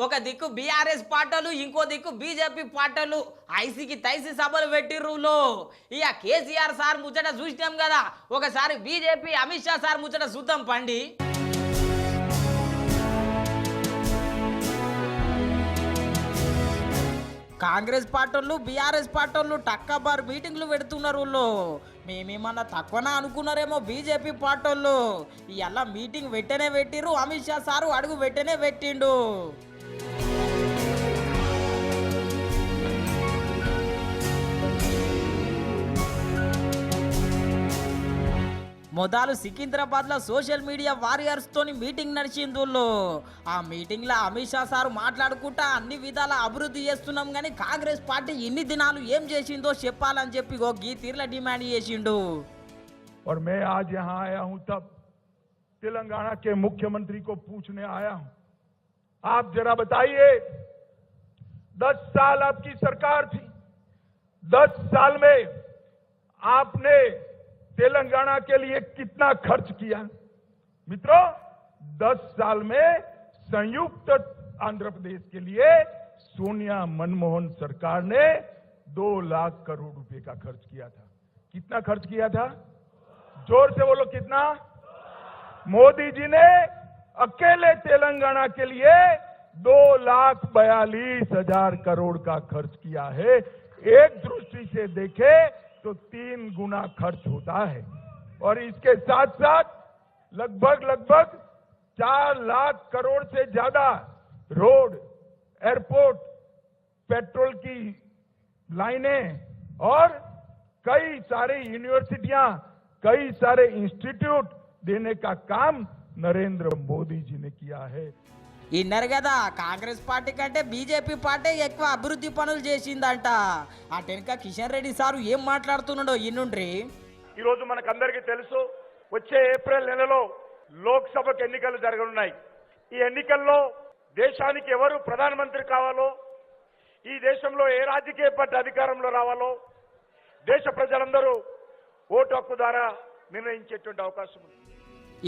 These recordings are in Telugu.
ఒక దిక్కు బీఆర్ఎస్ పార్టీలు ఇంకో దిక్కు బీజేపీ పార్టీలు ఐసీకి తైసి సభలు పెట్టిర్రులో ఇక కేసీఆర్ సార్ ముచ్చట చూసినాం కదా ఒకసారి బీజేపీ అమిత్ షా సార్ ముచ్చట చూద్దాం పండి. కాంగ్రెస్ పార్టీలు బీఆర్ఎస్ పార్టీలు టక్కబార్ మీటింగ్లు పెడుతున్నారు. మేమేమన్నా తక్కువనా అనుకున్నారేమో బీజేపీ పార్టీలు ఇలా మీటింగ్ వెంటనే పెట్టిర్రు. అమిత్ షా సారు అడుగు వెంటనే పెట్టిండు. మొదలు సికింద్రాబాద్లో సోషల్ మీడియా వారియర్స్ తోని మీటింగ్ నడిచిందుల్లో ఆ మీటింగ్లో అమిత్ షా సార్ మాట్లాడుకుంటా అన్ని విధాల అభివృద్ధి చేస్తున్నాం కానీ కాంగ్రెస్ పార్టీ ఇన్ని దినాలు ఏం చేసిందో చెప్పాలని చెప్పి గీ తీర్ల డిమాండ్ చేసిండు. और मैं आज यहाँ आया हूँ तब तेलंगाना के मुख्यमंत्री को पूछने आया हूँ, आप जरा बताइए 10 साल आपकी सरकार थी, 10 साल में आपने तेलंगाना के लिए कितना खर्च किया? मित्रों, 10 साल में संयुक्त आंध्र प्रदेश के लिए सोनिया मनमोहन सरकार ने 2 लाख करोड़ रुपए का खर्च किया था. कितना खर्च किया था? जोर से बोलो, कितना? मोदी जी ने अकेले तेलंगाना के लिए 2,42,000 करोड़ का खर्च किया है. एक दृष्टि से देखे तो 3 गुना खर्च होता है. और इसके साथ साथ लगभग 4 लाख करोड़ से ज्यादा रोड, एयरपोर्ट, पेट्रोल की लाइनें और कई सारे यूनिवर्सिटियां, कई सारे इंस्टीट्यूट देने का काम नरेंद्र मोदी जी ने किया है. ఇన్నారు కదా కాంగ్రెస్ పార్టీ కంటే బీజేపీ పార్టీ ఎక్కువ అభివృద్ధి పనులు చేసిందంట. ఆ టెనక కిషన్ రెడ్డి సారు ఏం మాట్లాడుతున్నాడో ఇన్నుండ్రి. ఈ రోజు మనకందరికీ తెలుసు, వచ్చే ఏప్రిల్ నెలలో లోక్సభకు ఎన్నికలు జరగనున్నాయి. ఈ ఎన్నికల్లో దేశానికి ఎవరు ప్రధానమంత్రి కావాలో, ఈ దేశంలో ఏ రాజకీయ పార్టీ అధికారంలో రావాలో దేశ ప్రజలందరూ ఓటు హక్కు ద్వారా నిర్ణయించేటువంటి అవకాశం ఉంది.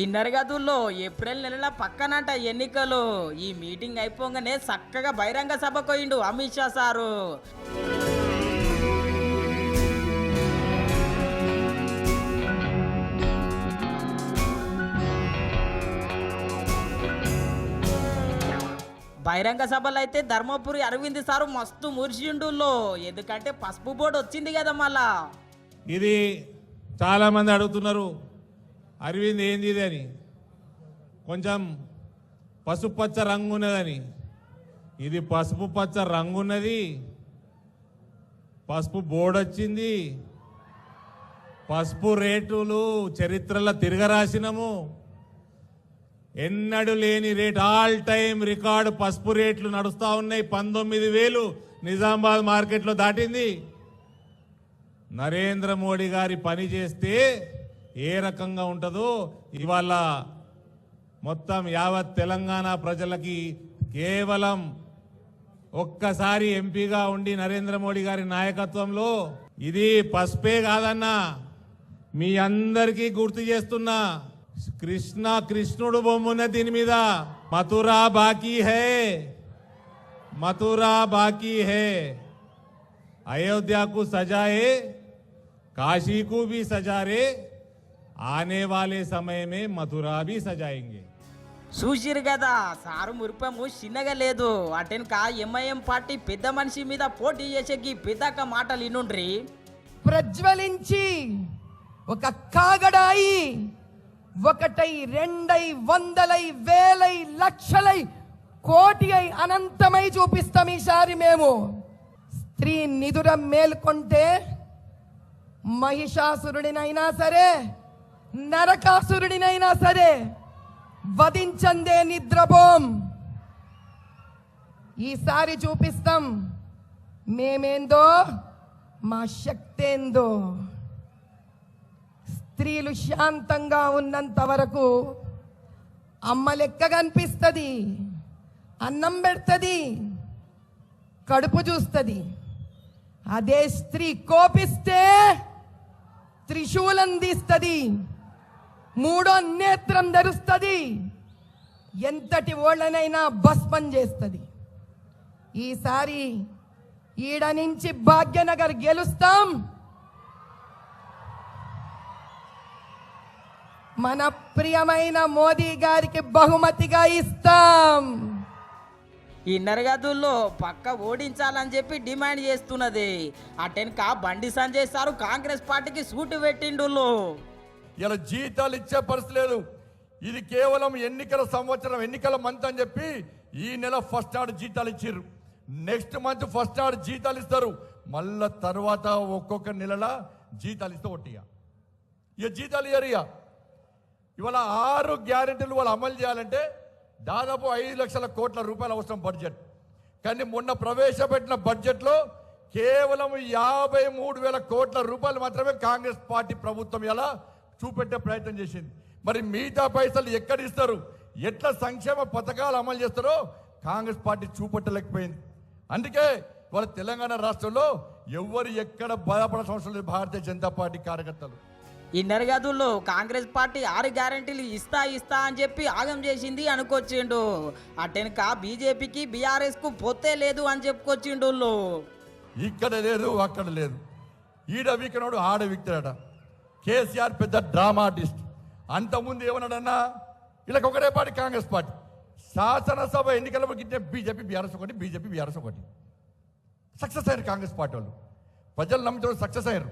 ఈ నరగదుల్లో ఏప్రిల్ నెలల పక్కనంట ఎన్నికలు. ఈ మీటింగ్ అయిపోగానే చక్కగా బహిరంగ సభకు పోయిండు అమిత్ షా సారు. బహిరంగ సభలు అయితే ధర్మపురి అరవింద్ సారు మస్తు మురిసిండుల్లో. ఎందుకంటే పసుపు బోర్డు వచ్చింది కదా మళ్ళా. ఇది చాలా మంది అడుగుతున్నారు, అరవింద్ ఏంది ఇది అని. కొంచెం పసుపు పచ్చ రంగు ఉన్నదని. ఇది పసుపు పచ్చ రంగు ఉన్నది, పసుపు బోర్డు వచ్చింది, పసుపు రేటులు చరిత్రలో తిరగరాసినము. ఎన్నడూ లేని రేట్, ఆల్ టైం రికార్డు పసుపు రేట్లు నడుస్తూ ఉన్నాయి. 19,000 నిజామాబాద్ మార్కెట్లో దాటింది. నరేంద్ర మోడీ గారి పని చేస్తే ఏ రకంగా ఉంటుందో ఇవాళ మొత్తం యావత్ తెలంగాణ ప్రజలకి కేవలం ఒక్కసారి ఎంపీగా ఉండి నరేంద్ర మోడీ గారి నాయకత్వంలో ఇది పసుపే కాదన్నా, మీ అందరికీ గుర్తు చేస్తున్నా, కృష్ణుడు బొమ్మ దీని మీద. మథురా బాకీ హై, మథురా బాకీ హై. అయోధ్యకు సజాయే, काशी को भी सजा रे, आने वाले समय में मथुरा भी सजाएंगे. చూసిరు కదా సారు మురిపము చిన్నగా లేదు. అటెనక ఎంఐఎం పార్టీ పెద్ద మనిషి మీద పోటీ చేసేకి పెద్దక మాటలు ఇనుండ్రి. ప్రజ్వలించి ఒక కాగడాయి ఒకటై రెండై వందలై వేలై లక్షలై కోటి అయి అనంతమై చూపిస్తాం ఈసారి మేము. స్త్రీ నిదుర మేల్కొంటే మహిషాసురుడినైనా సరే నరకాసురుడినైనా సరే వధించందే నిద్రపోం. ఈసారి చూపిస్తాం మేమేందో, మా శక్తేందో. స్త్రీలు శాంతంగా ఉన్నంత వరకు అమ్మ లెక్క కనిపిస్తుంది, అన్నం పెడుతుంది, కడుపు చూస్తుంది. అదే స్త్రీ కోపిస్తే త్రిశూలం తీస్తుంది, 3వ నేత్రం ధరుస్తుంది, ఎంతటి ఓళ్ళనైనా భస్మం చేస్తుంది. ఈసారి ఈడ నుంచి భాగ్యనగర్ గెలుస్తాం. మన ప్రియమైన మోదీ గారికి బహుమతిగా ఇస్తాం. ఈ నరగదుల్లో పక్క ఓడించాలని చెప్పి డిమాండ్ చేస్తున్నది. అటెన్క బండి సంజయ్ సారు కాంగ్రెస్ పార్టీకి సూటు పెట్టిండు. ఇలా జీతాలు ఇచ్చే పరిస్థితి లేదు. ఇది కేవలం ఎన్నికల సంవత్సరం, ఎన్నికల మంత్ అని చెప్పి ఈ నెల ఫస్ట్ నాడు జీతాలు ఇచ్చిర్రు. నెక్స్ట్ మంత్ ఫస్ట్ నాడు జీతాలు ఇస్తారు. మళ్ళా తర్వాత ఒక్కొక్క నెలల జీతాలు ఇస్తే ఒట్టిగా ఇక జీతాలు ఇయ్యరు. ఇవాళ 6 గ్యారెంటీలు వాళ్ళు అమలు చేయాలంటే దాదాపు 5 లక్షల కోట్ల రూపాయలు అవసరం బడ్జెట్. కానీ మొన్న ప్రవేశపెట్టిన బడ్జెట్లో కేవలం 53,000 కోట్ల రూపాయలు మాత్రమే కాంగ్రెస్ పార్టీ ప్రభుత్వం ఇలా చూపెట్టే ప్రయత్నం చేసింది. మరి మిగతా పైసలు ఎక్కడ ఇస్తారు, ఎట్లా సంక్షేమ పథకాలు అమలు చేస్తారో కాంగ్రెస్ పార్టీ చూపెట్టలేకపోయింది. అందుకే వాళ్ళ తెలంగాణ రాష్ట్రంలో ఎవరు ఎక్కడ బాధపడాల్సిన అవసరం లేదు. భారతీయ జనతా పార్టీ కార్యకర్తలు ఈ నరగదుల్లో కాంగ్రెస్ పార్టీ 6 గ్యారెంటీలు ఇస్తా అని చెప్పి ఆగం చేసింది అనుకొచ్చిండు. అటెన్క బీజేపీకి బీఆర్ఎస్ కు పొత్తే లేదు అని చెప్పుకొచ్చిండు. ఇక్కడ లేదు, అక్కడ లేదు, ఈడ వీకనోడు ఆడ వీక్తాడట. కేసీఆర్ పెద్ద డ్రామా ఆర్టిస్ట్. అంతకుముందు ఏమన్నాడన్నా, వీళ్ళకి ఒకటే పార్టీ కాంగ్రెస్ పార్టీ. శాసనసభ ఎన్నికల గిట్టే బీజేపీ బీఆర్ఎస్ ఒకటి, బీజేపీ బీఆర్ఎస్ ఒకటి. సక్సెస్ అయ్యారు కాంగ్రెస్ పార్టీ వాళ్ళు. ప్రజలు నమ్మితే సక్సెస్ అయ్యారు.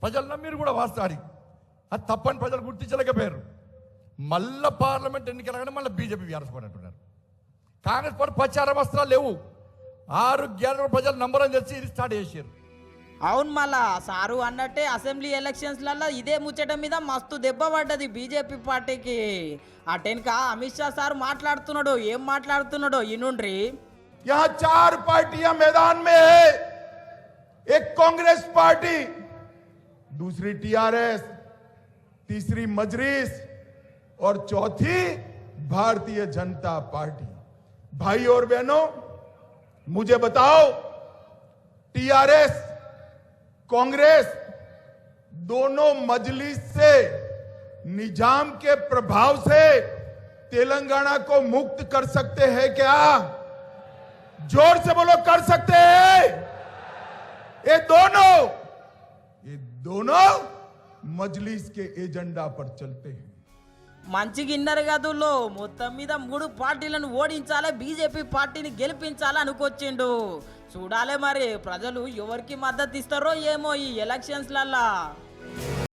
ప్రజలు నమ్మిరు కూడా వాస్తాడి. అది తప్పని ప్రజలు గుర్తించలేకపోయారు. మళ్ళా పార్లమెంట్ ఎన్నికలగానే మళ్ళీ బీజేపీ బీఆర్ఎస్ కూడా అంటున్నారు. కాంగ్రెస్ పార్టీ ప్రచార వస్త్రాలు లేవు. 6 గ్యారెంటీలు ప్రజలు నంబర్ తెచ్చి ఇది స్టార్ట్ చేశారు. అవును, మళ్ళా సారు అన్నట్టే అసెంబ్లీ ఎలక్షన్స్లలో ఇదే ముచ్చట మీద మస్తు దెబ్బ పడ్డది బీజేపీ పార్టీకి. అటెన్క అమిత్ షా సార్ మాట్లాడుతున్నాడు. ఏం మాట్లాడుతున్నాడో ఇనుండ్రి. यहां 4 पार्टियां मैदान में है. एक कांग्रेस पार्टी, दूसरी टीआरएस, तीसरी मजलिस और चौथी भारतीय जनता पार्टी. भाई और बहनों, मुझे बताओ, टीआरएस कांग्रेस दोनों मजलिस से निजाम के प्रभाव से तेलंगाना को मुक्त कर सकते हैं क्या? जोर से बोलो, कर सकते हैं? ये दोनों मजलिस के एजेंडा पर चलते हैं. మంచి గిన్నెర గదుల్లో మొత్తం మీద 3 పార్టీలను ఓడించాలి, బీజేపీ పార్టీని గెలిపించాలి అనుకొచ్చిండు. చూడాలి మరి ప్రజలు ఎవరికి మద్దతు ఇస్తారో ఏమో ఈ ఎలక్షన్స్లల్లా.